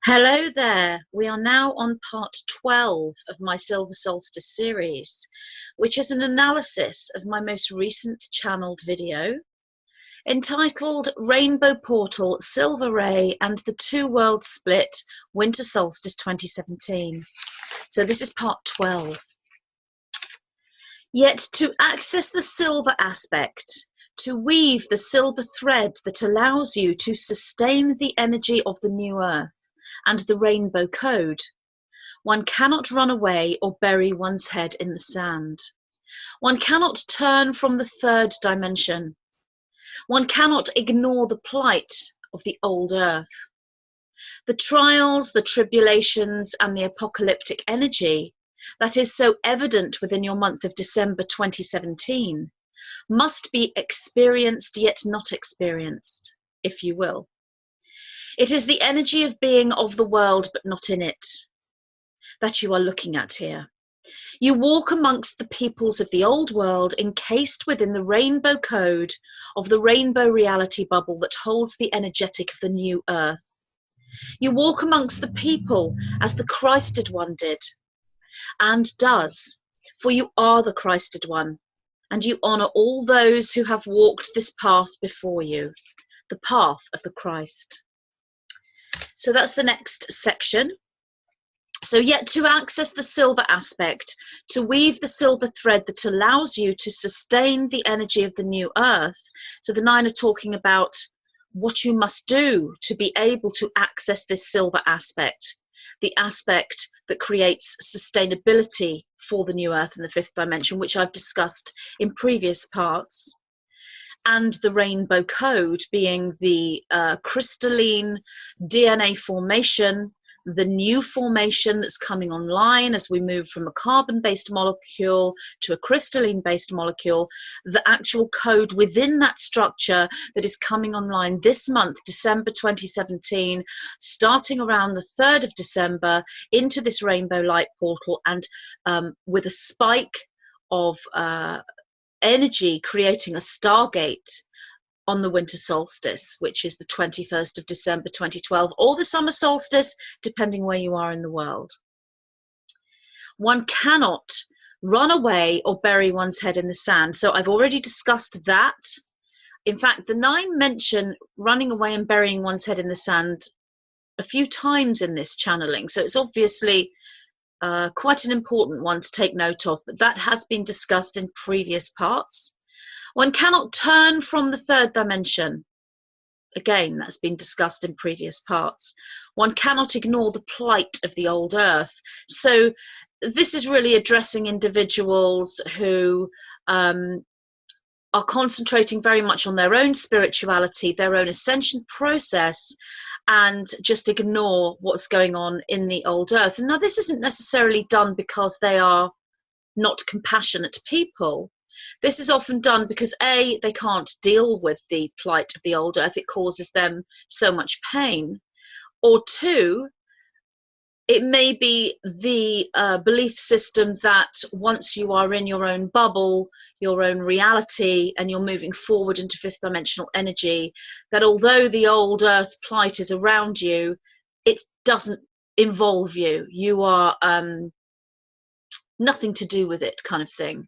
Hello there. We are now on part 12 of my Silver Solstice series, which is an analysis of my most recent channeled video entitled Rainbow Portal, Silver Ray and the Two Worlds Split, Winter Solstice 2017. So this is part 12. Yet to access the silver aspect, to weave the silver thread that allows you to sustain the energy of the new earth and the rainbow code, one cannot run away or bury one's head in the sand. One cannot turn from the third dimension. One cannot ignore the plight of the old earth. The trials, the tribulations, and the apocalyptic energy that is so evident within your month of December 2017 must be experienced yet not experienced, if you will. It is the energy of being of the world but not in it that you are looking at here. You walk amongst the peoples of the old world encased within the rainbow code of the rainbow reality bubble that holds the energetic of the new earth. You walk amongst the people as the Christed one did and does, for you are the Christed one, and you honour all those who have walked this path before you, the path of the Christ. So that's the next section. So yet to access the silver aspect, to weave the silver thread that allows you to sustain the energy of the new earth. So the 9 are talking about what you must do to be able to access this silver aspect, the aspect that creates sustainability for the new earth in the 5th dimension, which I've discussed in previous parts. And the rainbow code being the crystalline DNA formation, the new formation that's coming online as we move from a carbon-based molecule to a crystalline-based molecule, the actual code within that structure that is coming online this month, December 2017, starting around the 3rd of December into this rainbow light portal, and with a spike of energy creating a stargate on the winter solstice, which is the 21st of December 2012, or the summer solstice, depending where you are in the world. One cannot run away or bury one's head in the sand. So I've already discussed that. In fact, the 9 mention running away and burying one's head in the sand a few times in this channeling. So it's obviously quite an important one to take note of, but that has been discussed in previous parts. One cannot turn from the 3rd dimension. Again, that's been discussed in previous parts. One cannot ignore the plight of the old earth. So this is really addressing individuals who are concentrating very much on their own spirituality, their own ascension process, and just ignore what's going on in the old earth. And now this isn't necessarily done because they are not compassionate people. This is often done because A, they can't deal with the plight of the old earth, it causes them so much pain, or 2, it may be the belief system that once you are in your own bubble, your own reality, and you're moving forward into 5th dimensional energy, that although the old earth plight is around you, it doesn't involve you. You are nothing to do with it, kind of thing.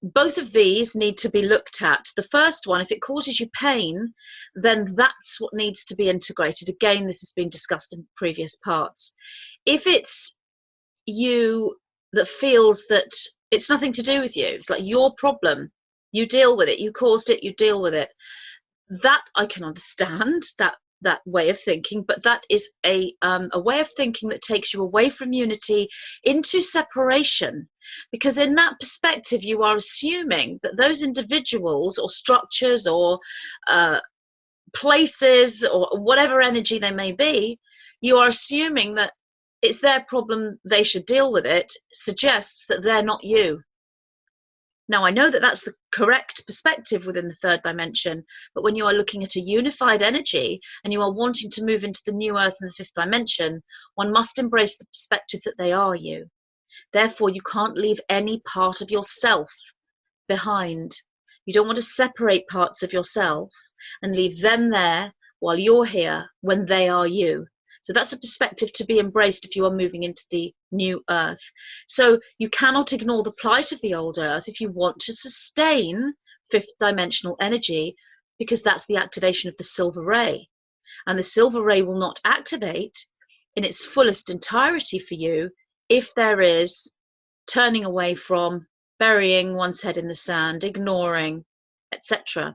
Both of these need to be looked at. The first one, if it causes you pain, then that's what needs to be integrated. Again, this has been discussed in previous parts. If it's you that feels that it's nothing to do with you, it's like your problem, you deal with it, you caused it, you deal with it, that I can understand, that way of thinking, but that is a way of thinking that takes you away from unity into separation, because in that perspective you are assuming that those individuals or structures or places or whatever energy they may be, you are assuming that it's their problem, they should deal with it, suggests that they're not you. Now, I know that that's the correct perspective within the 3rd dimension, but when you are looking at a unified energy and you are wanting to move into the new earth in the 5th dimension, one must embrace the perspective that they are you. Therefore, you can't leave any part of yourself behind. You don't want to separate parts of yourself and leave them there while you're here when they are you. So that's a perspective to be embraced if you are moving into the new earth. So you cannot ignore the plight of the old earth if you want to sustain fifth dimensional energy, because that's the activation of the silver ray. And the silver ray will not activate in its fullest entirety for you if there is turning away from, burying one's head in the sand, ignoring, etc.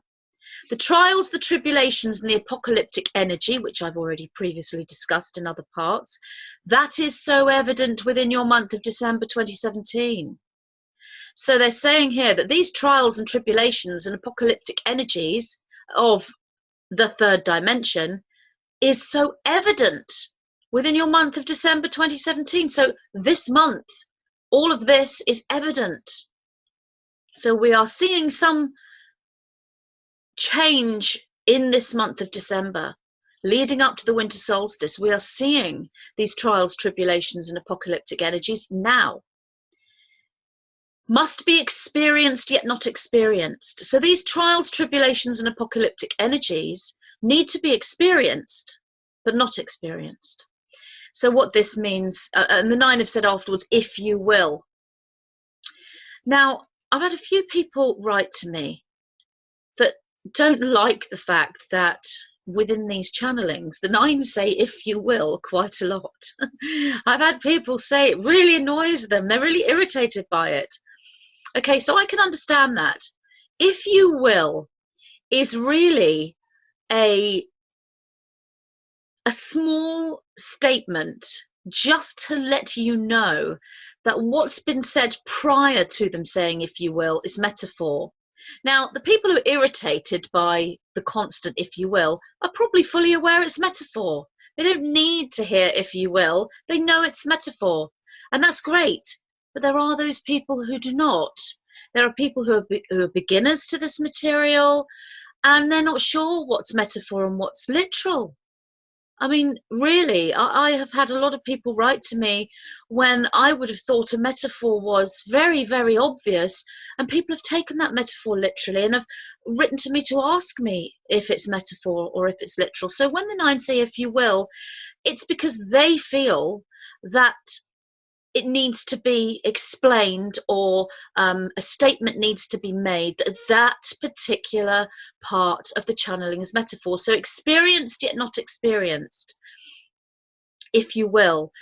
The trials, the tribulations, and the apocalyptic energy, which I've already previously discussed in other parts, that is so evident within your month of December 2017. So they're saying here that these trials and tribulations and apocalyptic energies of the third dimension is so evident within your month of December 2017. So this month, all of this is evident. So we are seeing some change in this month of December, leading up to the winter solstice. We are seeing these trials, tribulations, and apocalyptic energies now. Must be experienced yet not experienced. So these trials, tribulations, and apocalyptic energies need to be experienced, but not experienced. So what this means, and the nine have said afterwards, if you will. Now, I've had a few people write to me that don't like the fact that within these channelings, the nines say, if you will, quite a lot. I've had people say it really annoys them. They're really irritated by it. Okay, so I can understand that. If you will is really a small statement just to let you know that what's been said prior to them saying, if you will, is metaphor. Now, the people who are irritated by the constant, if you will, are probably fully aware it's metaphor. They don't need to hear, if you will. They know it's metaphor. And that's great. But there are those people who do not. There are people who are beginners to this material, and they're not sure what's metaphor and what's literal. I mean, really, I have had a lot of people write to me when I would have thought a metaphor was very, very obvious, and people have taken that metaphor literally and have written to me to ask me if it's metaphor or if it's literal. So when the nine say, if you will, it's because they feel that it needs to be explained, or a statement needs to be made that that particular part of the channeling is metaphor. So experienced yet not experienced, if you will,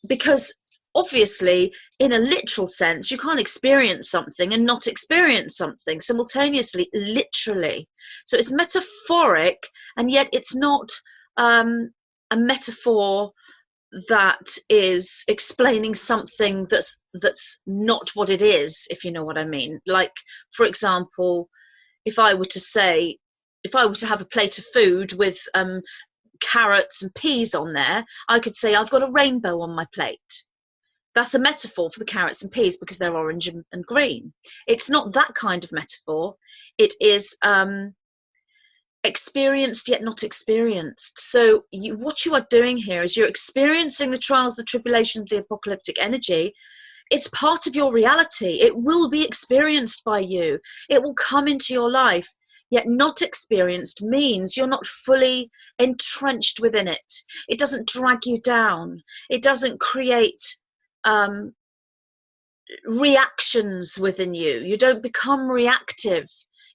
because obviously in a literal sense you can't experience something and not experience something simultaneously, literally. So it's metaphoric, and yet it's not a metaphor that is explaining something that's not what it is, if you know what I mean. Like, for example, if I were to have a plate of food with carrots and peas on there, I could say I've got a rainbow on my plate. That's a metaphor for the carrots and peas because they're orange and green. It's not that kind of metaphor. It is experienced yet not experienced. So what you are doing here is you're experiencing the trials, the tribulations, the apocalyptic energy. It's part of your reality. It will be experienced by you. It will come into your life. Yet not experienced means you're not fully entrenched within it. It doesn't drag you down. It doesn't create reactions within you. You don't become reactive.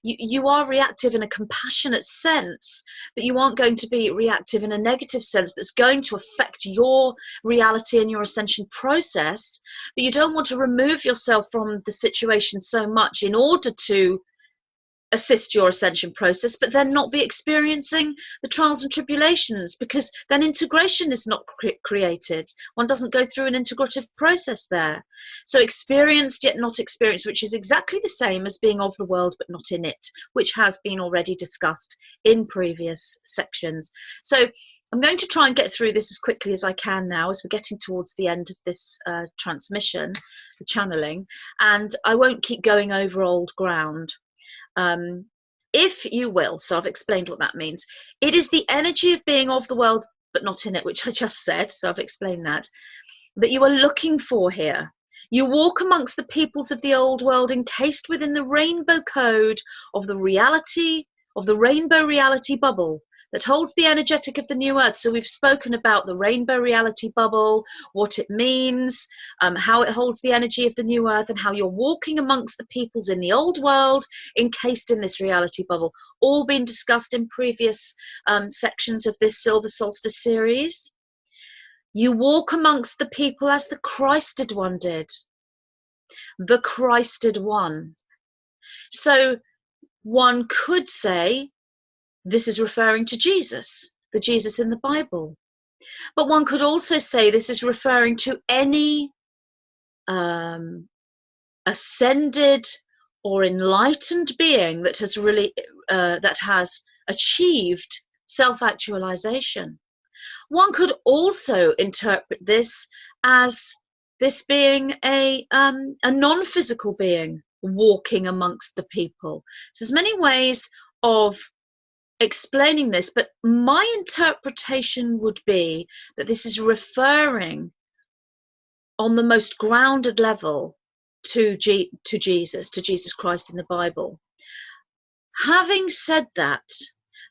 You are reactive in a compassionate sense, but you aren't going to be reactive in a negative sense that's going to affect your reality and your ascension process. But you don't want to remove yourself from the situation so much in order to assist your ascension process, but then not be experiencing the trials and tribulations, because then integration is not created. One doesn't go through an integrative process there. So experienced yet not experienced, which is exactly the same as being of the world but not in it, which has been already discussed in previous sections. So I'm going to try and get through this as quickly as I can now, as we're getting towards the end of this transmission, the channeling, and I won't keep going over old ground. If you will, so I've explained what that means. It is the energy of being of the world but not in it, which I just said, so I've explained that you are looking for here. You walk amongst the peoples of the old world encased within the rainbow code of the reality, of the rainbow reality bubble, that holds the energetic of the new earth. So we've spoken about the rainbow reality bubble, what it means, how it holds the energy of the new earth, and how you're walking amongst the peoples in the old world encased in this reality bubble, all been discussed in previous sections of this Silver Solstice series. You walk amongst the people as the Christed one did. The Christed one. So one could say this is referring to Jesus, the Jesus in the Bible. But one could also say this is referring to any ascended or enlightened being that has really that has achieved self-actualization. One could also interpret this as this being a non-physical being walking amongst the people. So there's many ways of explaining this, but my interpretation would be that this is referring on the most grounded level to Jesus Christ in the Bible. Having said that,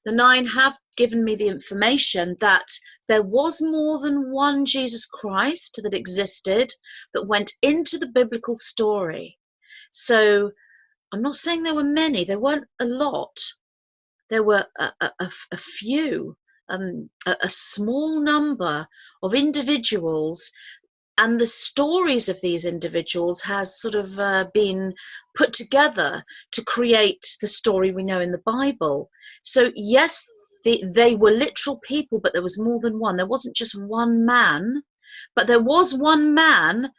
the nine have given me the information that there was more than one Jesus Christ that existed that went into the biblical story. So I'm not saying there were many, there weren't a lot. There were a few, a small number of individuals, and the stories of these individuals has sort of been put together to create the story we know in the Bible. So yes, they were literal people, but there was more than one. There wasn't just one man, but there was one man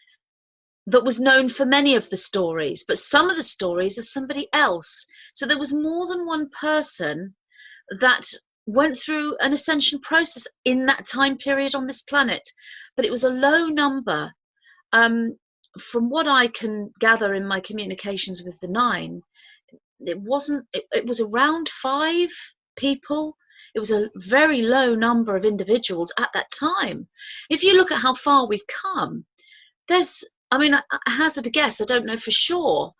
that was known for many of the stories, but some of the stories are somebody else. So there was more than one person that went through an ascension process in that time period on this planet, but it was a low number. From what I can gather in my communications with the nine, it was around 5 people. It was a very low number of individuals at that time. If you look at how far we've come, I hazard a guess, I don't know for sure,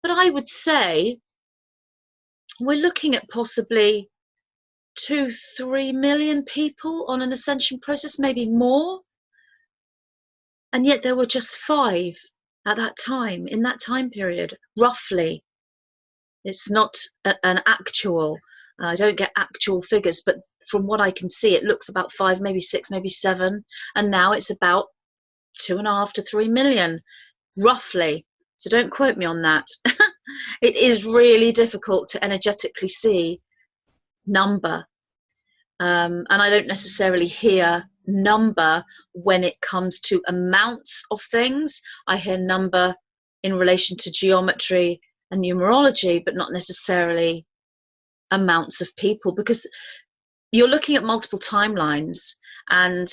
but I would say we're looking at possibly 2-3 million people on an ascension process, maybe more. And yet there were just 5 at that time, in that time period, roughly. It's not an actual, I don't get actual figures, but from what I can see, it looks about 5, maybe 6, maybe 7. And now it's about 2.5 to 3 million, roughly. So don't quote me on that. It is really difficult to energetically see number. And I don't necessarily hear number when it comes to amounts of things. I hear number in relation to geometry and numerology, but not necessarily amounts of people, because you're looking at multiple timelines, and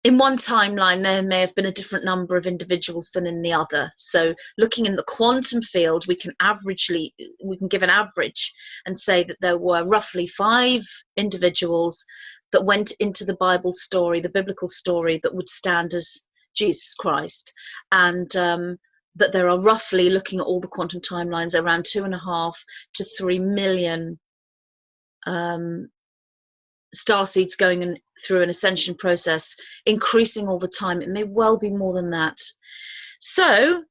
in one timeline there may have been a different number of individuals than in the other. So looking in the quantum field, we can give an average and say that there were roughly 5 individuals that went into the Bible story, the biblical story, that would stand as Jesus Christ, and that there are roughly, looking at all the quantum timelines, around 2.5 to 3 million starseeds going through an ascension process, increasing all the time. It may well be more than that. So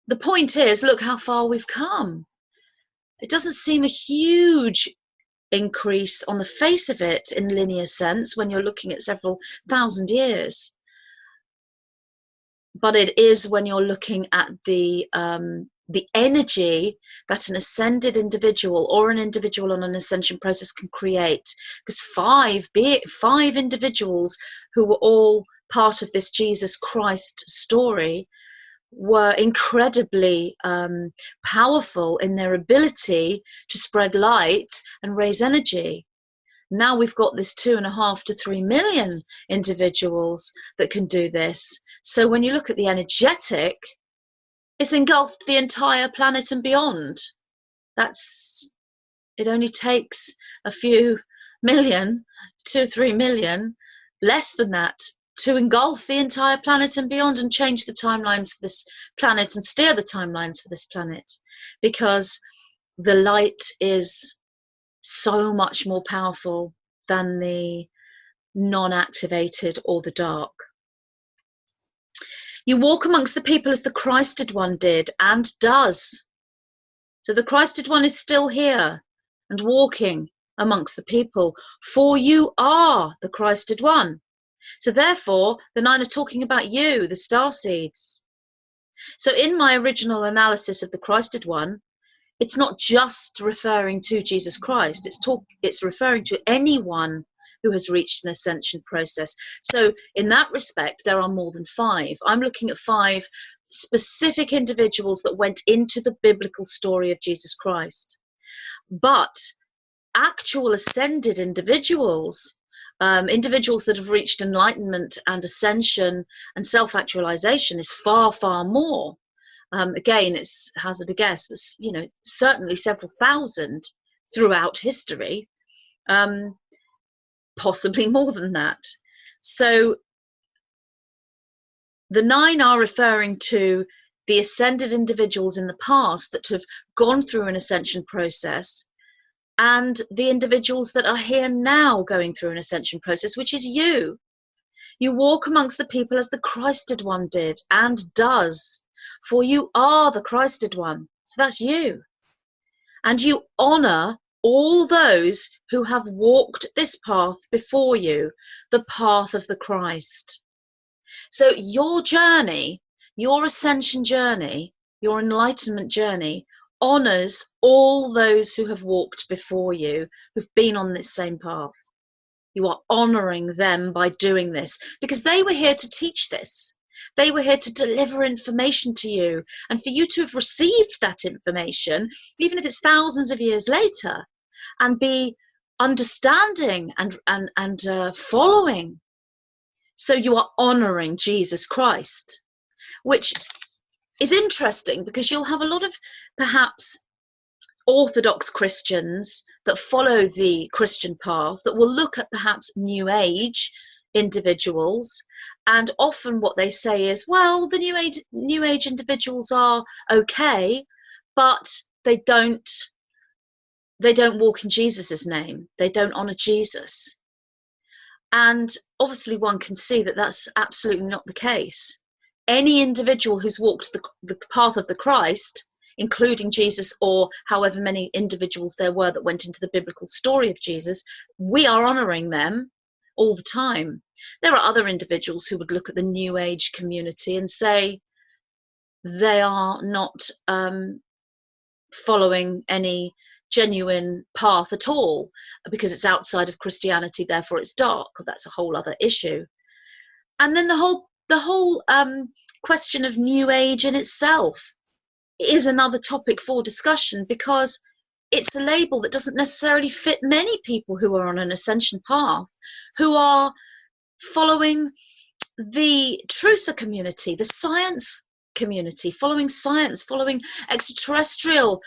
the point is, look how far we've come. It doesn't seem a huge increase on the face of it in linear sense when you're looking at several thousand years, but it is when you're looking at the energy that an ascended individual or an individual on an ascension process can create. Because 5 individuals who were all part of this Jesus Christ story were incredibly powerful in their ability to spread light and raise energy. Now we've got this 2.5 to 3 million individuals that can do this. So when you look at the energetic, it's engulfed the entire planet and beyond. It only takes a few million, 2 or 3 million, less than that, to engulf the entire planet and beyond and change the timelines for this planet and steer the timelines for this planet, because the light is so much more powerful than the non-activated or the dark. You walk amongst the people as the Christed One did and does. So the Christed One is still here and walking amongst the people, for you are the Christed One. So therefore, the 9 are talking about you, the starseeds. So in my original analysis of the Christed One, it's not just referring to Jesus Christ, it's referring to anyone who has reached an ascension process. So in that respect, there are more than 5. I'm looking at 5 specific individuals that went into the biblical story of Jesus Christ. But actual ascended individuals, individuals that have reached enlightenment and ascension and self-actualization, is far, far more. Again, it's hazard a guess, but certainly several thousand throughout history, possibly more than that. So the 9 are referring to the ascended individuals in the past that have gone through an ascension process, and the individuals that are here now going through an ascension process, which is you. You walk amongst the people as the Christed One did and does, for you are the Christed One. So that's you. And you honor all those who have walked this path before you, the path of the Christ. So your journey, your ascension journey, your enlightenment journey, honors all those who have walked before you, who've been on this same path. You are honoring them by doing this, because they were here to teach this. They were here to deliver information to you, and for you to have received that information, even if it's thousands of years later, and be understanding and following. So you are honoring Jesus Christ, which is interesting, because you'll have a lot of perhaps Orthodox Christians that follow the Christian path that will look at perhaps New Age individuals, and often what they say is, well, the New Age individuals are okay, but they don't walk in Jesus's name. They don't honor Jesus. And obviously one can see that that's absolutely not the case. Any individual who's walked the path of the Christ, including Jesus, or however many individuals there were that went into the biblical story of Jesus, we are honoring them all the time. There are other individuals who would look at the New Age community and say they are not following any genuine path at all, because it's outside of Christianity, therefore it's dark. That's a whole other issue. And then the whole question of New Age in itself is another topic for discussion, because it's a label that doesn't necessarily fit many people who are on an ascension path, who are following the truther community, the science community, following science, following extraterrestrial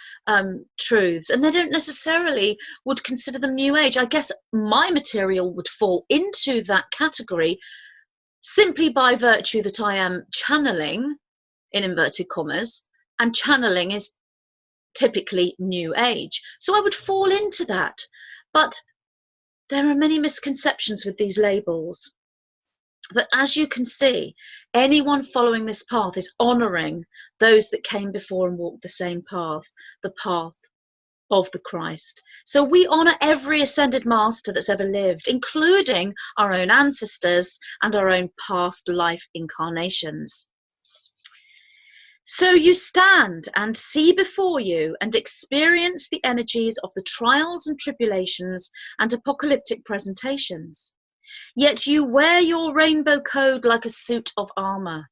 truths, and they don't necessarily would consider them New Age. I guess my material would fall into that category simply by virtue that I am channeling, in inverted commas, and channeling is typically New Age. So I would fall into that. But there are many misconceptions with these labels. But as you can see, anyone following this path is honoring those that came before and walked the same path, the path of the Christ. So we honor every ascended master that's ever lived, including our own ancestors and our own past life incarnations. So you stand and see before you and experience the energies of the trials and tribulations and apocalyptic presentations. Yet you wear your rainbow code like a suit of armor.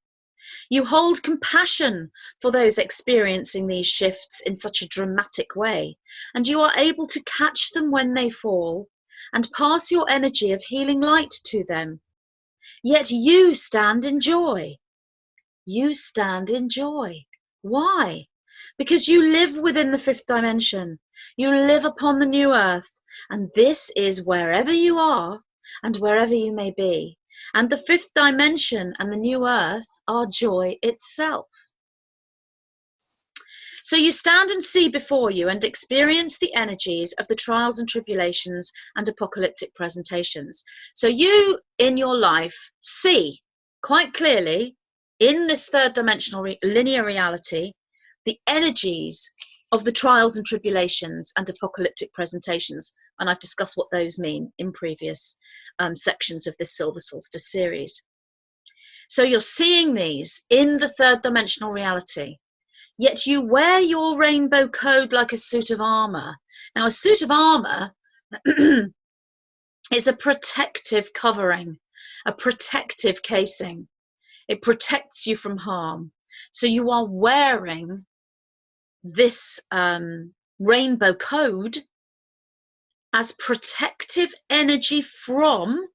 You hold compassion for those experiencing these shifts in such a dramatic way, and you are able to catch them when they fall and pass your energy of healing light to them. Yet you stand in joy. You stand in joy. Why? Because you live within the 5th dimension. You live upon the new earth, and this is wherever you are and wherever you may be. And the 5th dimension and the new earth are joy itself. So you stand and see before you and experience the energies of the trials and tribulations and apocalyptic presentations. So you, in your life, see quite clearly in this third dimensional linear reality the energies of the trials and tribulations and apocalyptic presentations. And I've discussed what those mean in previous sections of this Silver Solstice series. So you're seeing these in the third dimensional reality. Yet you wear your rainbow code like a suit of armor. Now, a suit of armor is a protective covering, a protective casing. It protects you from harm. So you are wearing this rainbow code as protective energy from,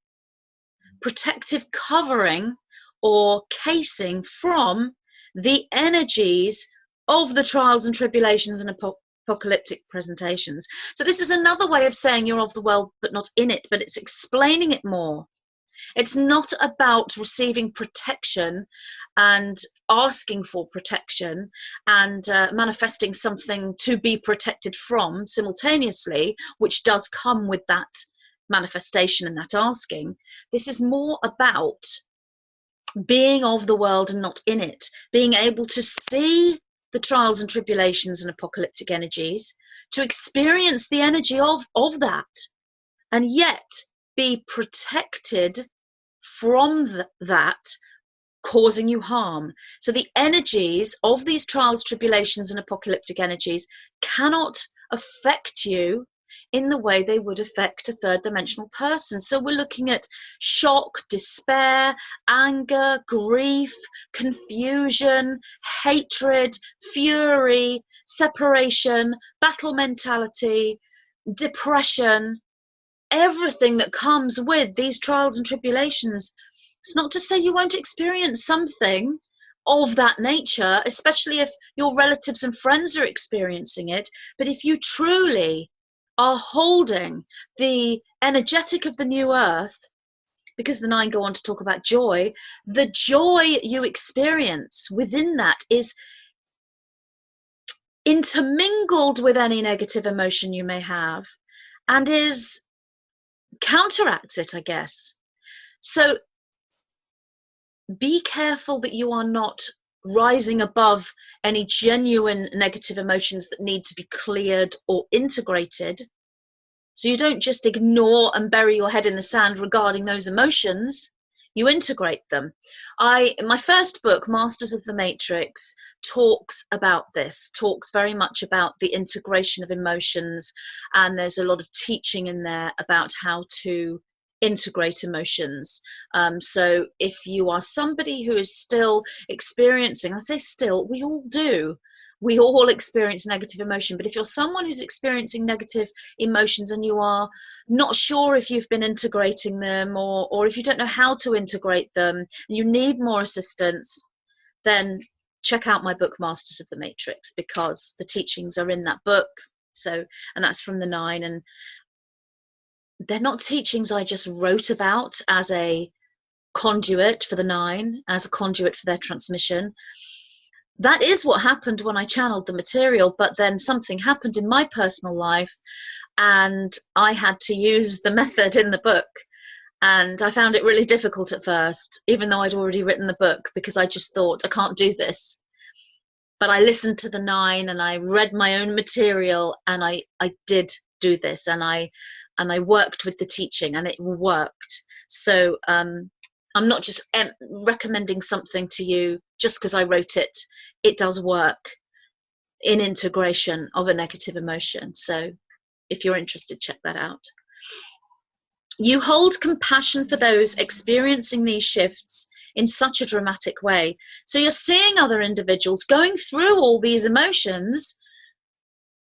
protective covering or casing from the energies of the trials and tribulations and apocalyptic presentations. So this is another way of saying you're of the world but not in it, but it's explaining it more. It's not about receiving protection and asking for protection and manifesting something to be protected from simultaneously, which does come with that manifestation and that asking. This is more about being of the world and not in it, being able to see the trials and tribulations and apocalyptic energies, to experience the energy of that, and yet be protected from that causing you harm. So the energies of these trials, tribulations, and apocalyptic energies cannot affect you in the way they would affect a third dimensional person. So we're looking at shock, despair, anger, grief, confusion, hatred, fury, separation, battle mentality, depression, everything that comes with these trials and tribulations. It's not to say you won't experience something of that nature, especially if your relatives and friends are experiencing it. But if you truly are holding the energetic of the new earth, because the 9 go on to talk about joy, the joy you experience within that is intermingled with any negative emotion you may have and is counteracts it, I guess. So be careful that you are not rising above any genuine negative emotions that need to be cleared or integrated. So you don't just ignore and bury your head in the sand regarding those emotions, you integrate them. My first book, Masters of the Matrix, talks about this, talks very much about the integration of emotions, and there's a lot of teaching in there about how to integrate emotions. So if you are somebody who is still experiencing, I say still, we all do, we all experience negative emotion, but if you're someone who's experiencing negative emotions and you are not sure if you've been integrating them, or if you don't know how to integrate them and you need more assistance, then check out my book Masters of the Matrix, because the teachings are in that book. So, and that's from the 9, and they're not teachings I just wrote about as a conduit for the 9, as a conduit for their transmission. That is what happened when I channeled the material, but then something happened in my personal life and I had to use the method in the book. And I found it really difficult at first, even though I'd already written the book, because I just thought, I can't do this. But I listened to the 9 and I read my own material, and I did do this, and I worked with the teaching, and it worked. So I'm not just recommending something to you just because I wrote it. It does work in integration of a negative emotion. So if you're interested, check that out. You hold compassion for those experiencing these shifts in such a dramatic way. So you're seeing other individuals going through all these emotions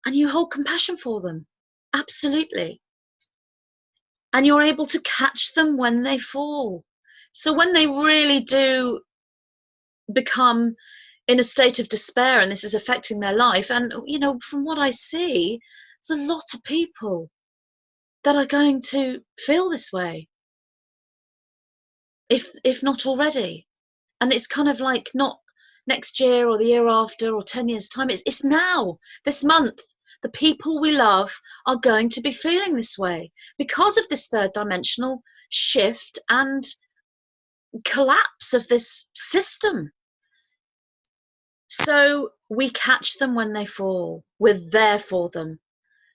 and you hold compassion for them. Absolutely. And you're able to catch them when they fall. So when they really do become in a state of despair and this is affecting their life, and you know, from what I see, there's a lot of people that are going to feel this way, if not already. And it's kind of like not next year or the year after or 10 years time. It's now, this month. The people we love are going to be feeling this way because of this third dimensional shift and collapse of this system. So we catch them when they fall. We're there for them.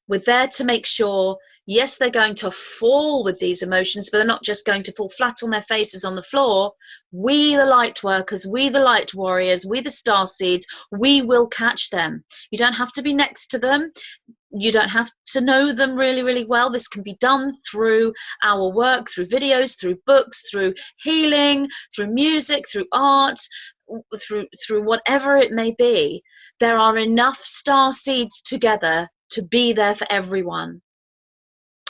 We're there to make sure, yes, they're going to fall with these emotions, but they're not just going to fall flat on their faces on the floor. We, the light workers, we, the light warriors, we, the star seeds, we will catch them. You don't have to be next to them. You don't have to know them really, really well. This can be done through our work, through videos, through books, through healing, through music, through art, through whatever it may be. There are enough star seeds together to be there for everyone,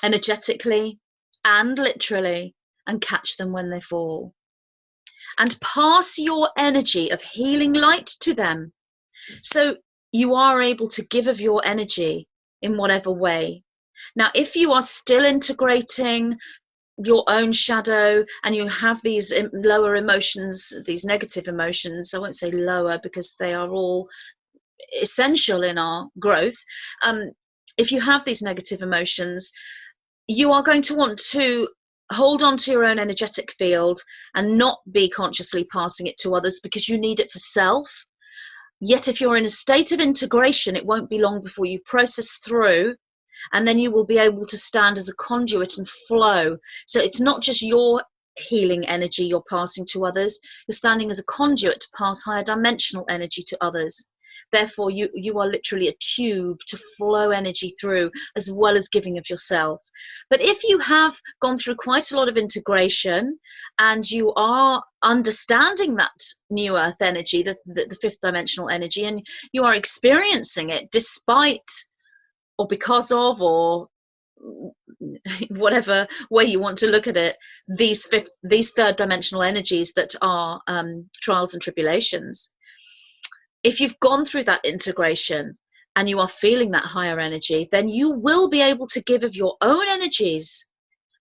energetically and literally, and catch them when they fall. And pass your energy of healing light to them. So you are able to give of your energy in whatever way. Now, if you are still integrating your own shadow and you have these lower emotions, these negative emotions, I won't say lower because they are all essential in our growth. If you have these negative emotions, you are going to want to hold on to your own energetic field and not be consciously passing it to others because you need it for self. Yet if you're in a state of integration, it won't be long before you process through, and then you will be able to stand as a conduit and flow. So it's not just your healing energy you're passing to others, you're standing as a conduit to pass higher dimensional energy to others. Therefore, you are literally a tube to flow energy through, as well as giving of yourself. But if you have gone through quite a lot of integration and you are understanding that new earth energy, the fifth dimensional energy, and you are experiencing it despite or because of, or whatever way you want to look at it, these third dimensional energies that are trials and tribulations. If you've gone through that integration and you are feeling that higher energy, then you will be able to give of your own energies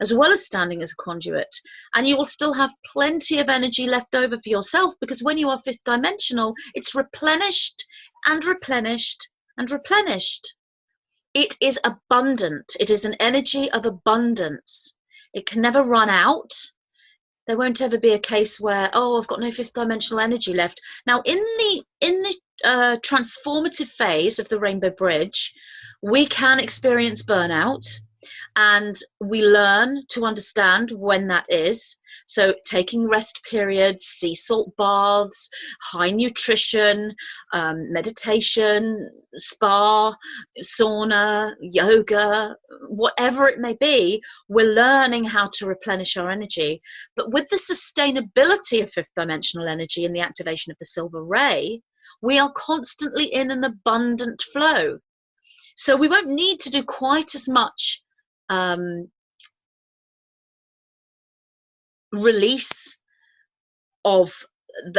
as well as standing as a conduit. And you will still have plenty of energy left over for yourself, because when you are fifth dimensional, it's replenished and replenished and replenished. It is abundant. It is an energy of abundance. It can never run out. There won't ever be a case where, oh, I've got no fifth dimensional energy left. Now, in the transformative phase of the Rainbow Bridge, we can experience burnout, and we learn to understand when that is. So taking rest periods, sea salt baths, high nutrition, meditation, spa, sauna, yoga, whatever it may be, we're learning how to replenish our energy. But with the sustainability of fifth dimensional energy and the activation of the silver ray, we are constantly in an abundant flow. So we won't need to do quite as much release of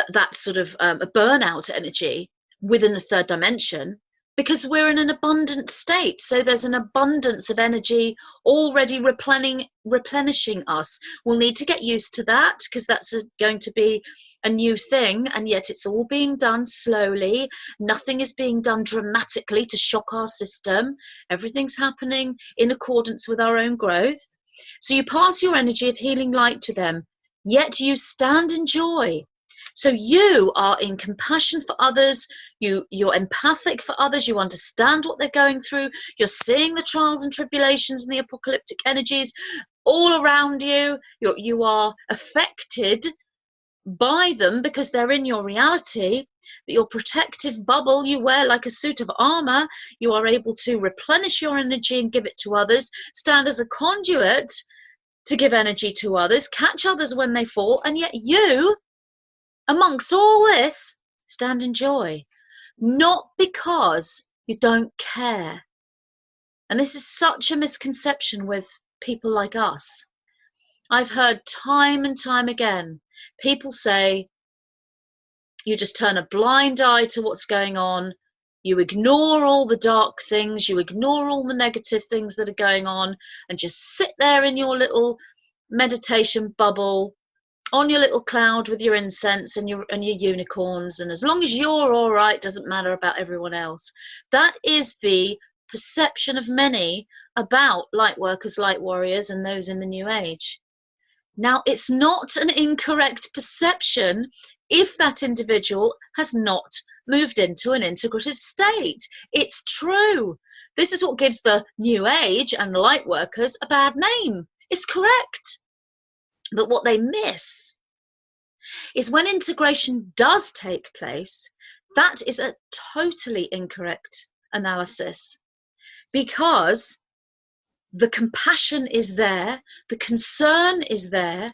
that sort of a burnout energy within the third dimension, because we're in an abundant state. So there's an abundance of energy already replenishing us. We'll need to get used to that, because that's going to be a new thing, and yet it's all being done slowly. Nothing is being done dramatically to shock our system. Everything's happening in accordance with our own growth. So you pass your energy of healing light to them, yet you stand in joy. So you are in compassion for others, you're empathic for others, you understand what they're going through, you're seeing the trials and tribulations and the apocalyptic energies all around you. You are affected by them because they're in your reality, but your protective bubble you wear like a suit of armor, you are able to replenish your energy and give it to others, stand as a conduit to give energy to others, catch others when they fall, and yet you, amongst all this, stand in joy. Not because you don't care. And this is such a misconception with people like us. I've heard time and time again, people say, you just turn a blind eye to what's going on, you ignore all the dark things, you ignore all the negative things that are going on, and just sit there in your little meditation bubble on your little cloud with your incense and your unicorns, and as long as you're all right, doesn't matter about everyone else. That is the perception of many about light workers, light warriors, and those in the New Age. Now, it's not an incorrect perception if that individual has not moved into an integrative state. It's true. This is what gives the New Age and the light workers a bad name. It's correct. But what they miss is when integration does take place, that is a totally incorrect analysis, because the compassion is there, the concern is there,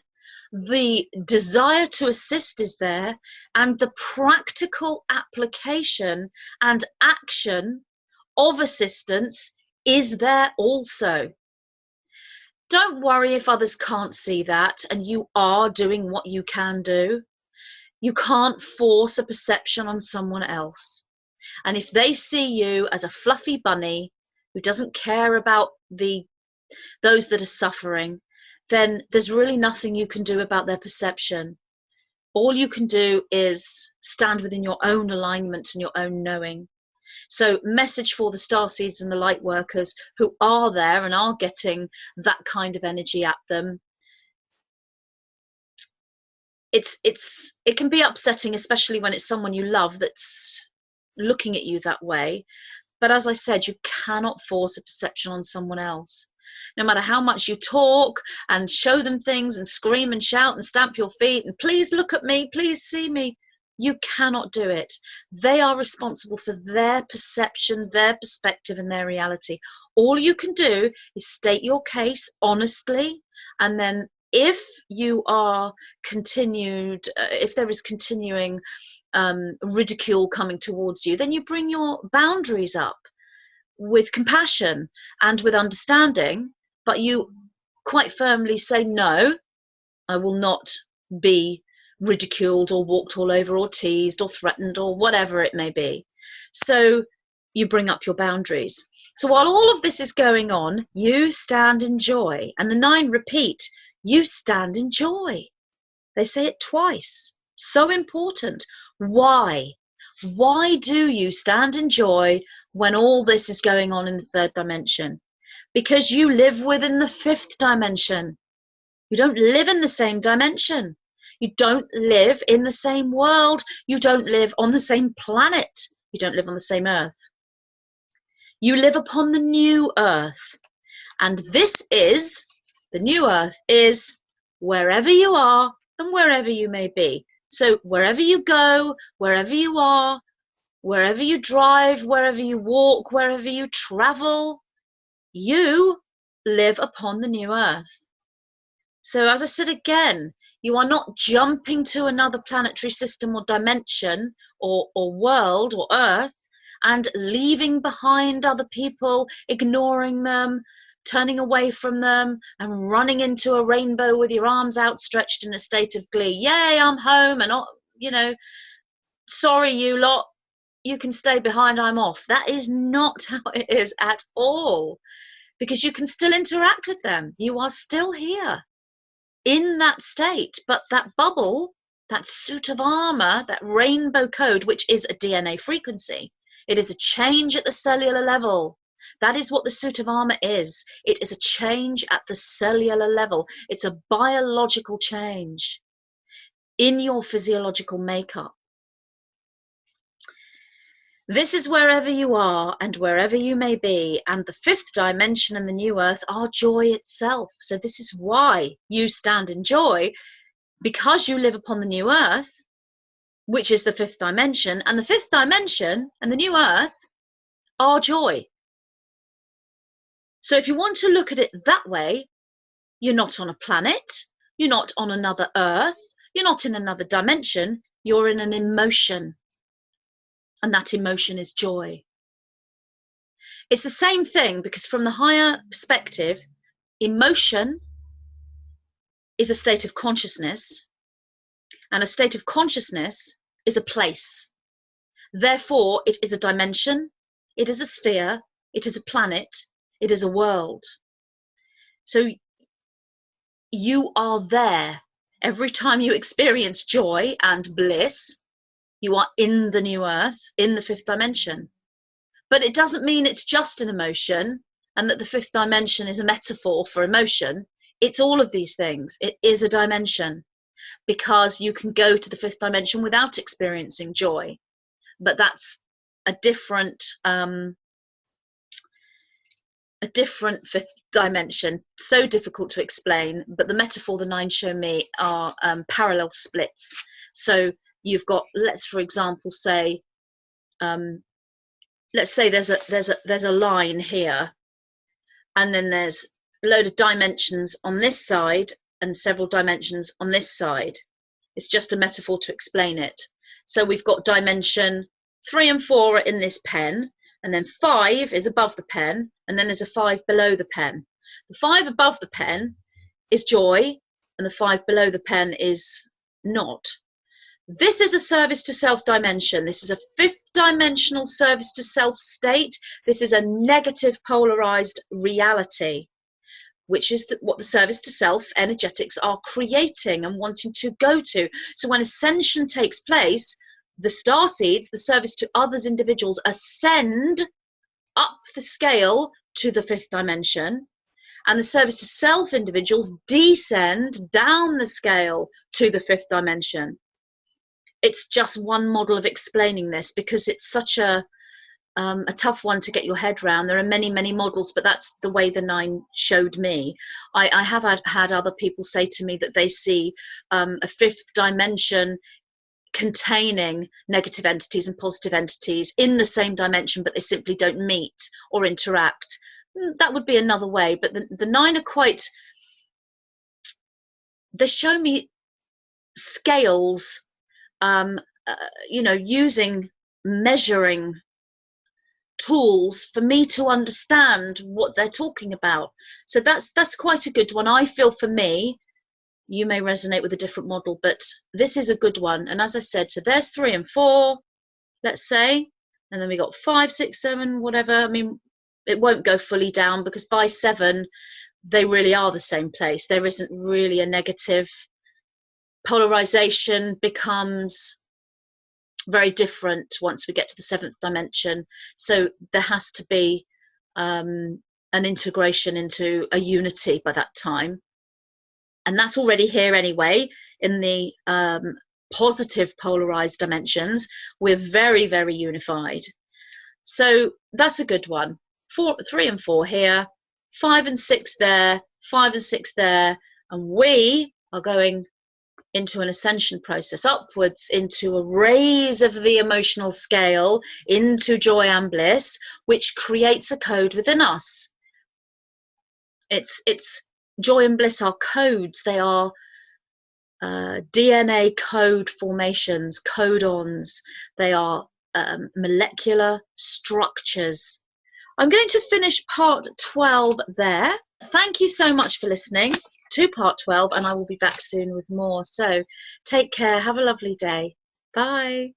the desire to assist is there, and the practical application and action of assistance is there also. Don't worry if others can't see that and you are doing what you can do. You can't force a perception on someone else. And if they see you as a fluffy bunny who doesn't care about those that are suffering, then there's really nothing you can do about their perception. All you can do is stand within your own alignment and your own knowing. So, message for the starseeds and the light workers who are there and are getting that kind of energy at them. It can be upsetting, especially when it's someone you love that's looking at you that way. But as I said, you cannot force a perception on someone else. No matter how much you talk and show them things and scream and shout and stamp your feet and please look at me, please see me, you cannot do it. They are responsible for their perception, their perspective, and their reality. All you can do is state your case honestly, and then if you are if there is continuing ridicule coming towards you, then you bring your boundaries up with compassion and with understanding, but you quite firmly say, no, I will not be ridiculed or walked all over or teased or threatened or whatever it may be. So you bring up your boundaries. So while all of this is going on, you stand in joy. And the 9 repeat, you stand in joy. They say it twice. So important. Why? Why do you stand in joy when all this is going on in the 3rd dimension? Because you live within the 5th dimension. You don't live in the same dimension. You don't live in the same world. You don't live on the same planet. You don't live on the same earth. You live upon the new earth. And the new earth is wherever you are and wherever you may be. So wherever you go, wherever you are, wherever you drive, wherever you walk, wherever you travel, you live upon the new earth. So as I said again, you are not jumping to another planetary system or dimension or world or earth and leaving behind other people, ignoring them, turning away from them and running into a rainbow with your arms outstretched in a state of glee. Yay, I'm home, and sorry you lot, you can stay behind, I'm off. That is not how it is at all, because you can still interact with them. You are still here in that state, but that bubble, that suit of armor, that rainbow code, which is a DNA frequency, it is a change at the cellular level. That is what the suit of armor is. It is a change at the cellular level. It's a biological change in your physiological makeup. This is wherever you are and wherever you may be, and the 5th dimension and the new earth are joy itself. So this is why you stand in joy, because you live upon the new earth, which is the 5th dimension, and the 5th dimension and the new earth are joy. So if you want to look at it that way, you're not on a planet, you're not on another earth, you're not in another dimension, you're in an emotion. And that emotion is joy. It's the same thing, because from the higher perspective, emotion is a state of consciousness, and a state of consciousness is a place. Therefore, it is a dimension, it is a sphere, it is a planet, it is a world. So you are there. Every time you experience joy and bliss, you are in the new earth, in the fifth dimension. But it doesn't mean it's just an emotion and that the fifth dimension is a metaphor for emotion. It's all of these things. It is a dimension, because you can go to the fifth dimension without experiencing joy. But that's a different fifth dimension, so difficult to explain. But the metaphor the nine show me are parallel splits. So you've got, for example say, let's say there's a line here, and then there's a load of dimensions on this side and several dimensions on this side. It's just a metaphor to explain it. So we've got dimension 3 and 4 are in this pen, and then 5 is above the pen, and then there's a 5 below the pen. The 5 above the pen is joy, and the 5 below the pen is not. This is a service to self dimension. This is a fifth dimensional service to self state. This is a negative polarized reality, which is what the service to self energetics are creating and wanting to go to. So when ascension takes place, the star seeds, the service to others, individuals, ascend up the scale to the fifth dimension, and the service to self individuals descend down the scale to the fifth dimension. It's just one model of explaining this, because it's such a tough one to get your head around. There are many, many models, but that's the way the nine showed me. I have had other people say to me that they see a fifth dimension containing negative entities and positive entities in the same dimension, but they simply don't meet or interact. That would be another way. But the nine are quite, they show me scales, using measuring tools for me to understand what they're talking about. So that's quite a good one, I feel. For me, you may resonate with a different model, but this is a good one. And as I said, so there's 3 and 4, let's say, and then we got 5, 6, 7, whatever. I mean, it won't go fully down, because by 7 they really are the same place. There isn't really a negative. Polarization becomes very different once we get to the 7th dimension. So there has to be an integration into a unity by that time. And that's already here anyway. In the positive polarized dimensions, we're very, very unified. So that's a good one. 3 and 4 here, 5 and 6 there, 5 and 6 there. And we are going into an ascension process upwards, into a raise of the emotional scale into joy and bliss, which creates a code within us. It's joy and bliss are codes. They are DNA code formations, codons. They are molecular structures. I'm going to finish part 12 there. Thank you so much for listening to part 12, and I will be back soon with more. So take care. Have a lovely day. Bye.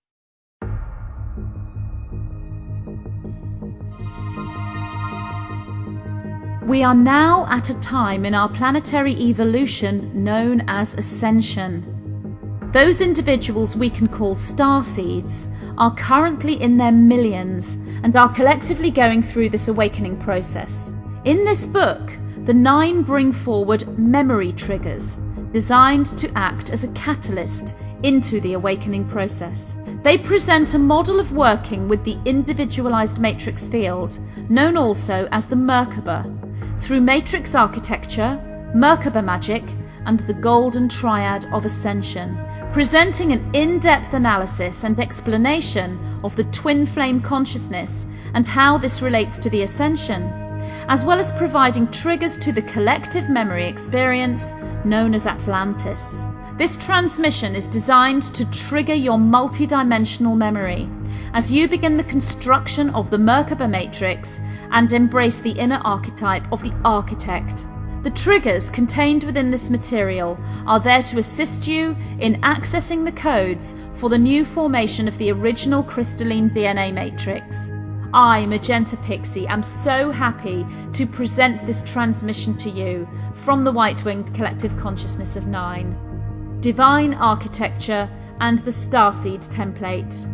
We are now at a time in our planetary evolution known as Ascension. Those individuals we can call star seeds are currently in their millions and are collectively going through this awakening process. In this book, the 9 bring forward memory triggers designed to act as a catalyst into the awakening process. They present a model of working with the individualized matrix field, known also as the Merkaba, through matrix architecture, Merkaba magic, and the golden triad of Ascension, presenting an in-depth analysis and explanation of the twin flame consciousness and how this relates to the Ascension, as well as providing triggers to the collective memory experience known as Atlantis. This transmission is designed to trigger your multidimensional memory as you begin the construction of the Merkaba matrix and embrace the inner archetype of the architect. The triggers contained within this material are there to assist you in accessing the codes for the new formation of the original crystalline DNA matrix. I, Magenta Pixie, am so happy to present this transmission to you from the White-Winged Collective Consciousness of 9. Divine Architecture, and the Starseed template.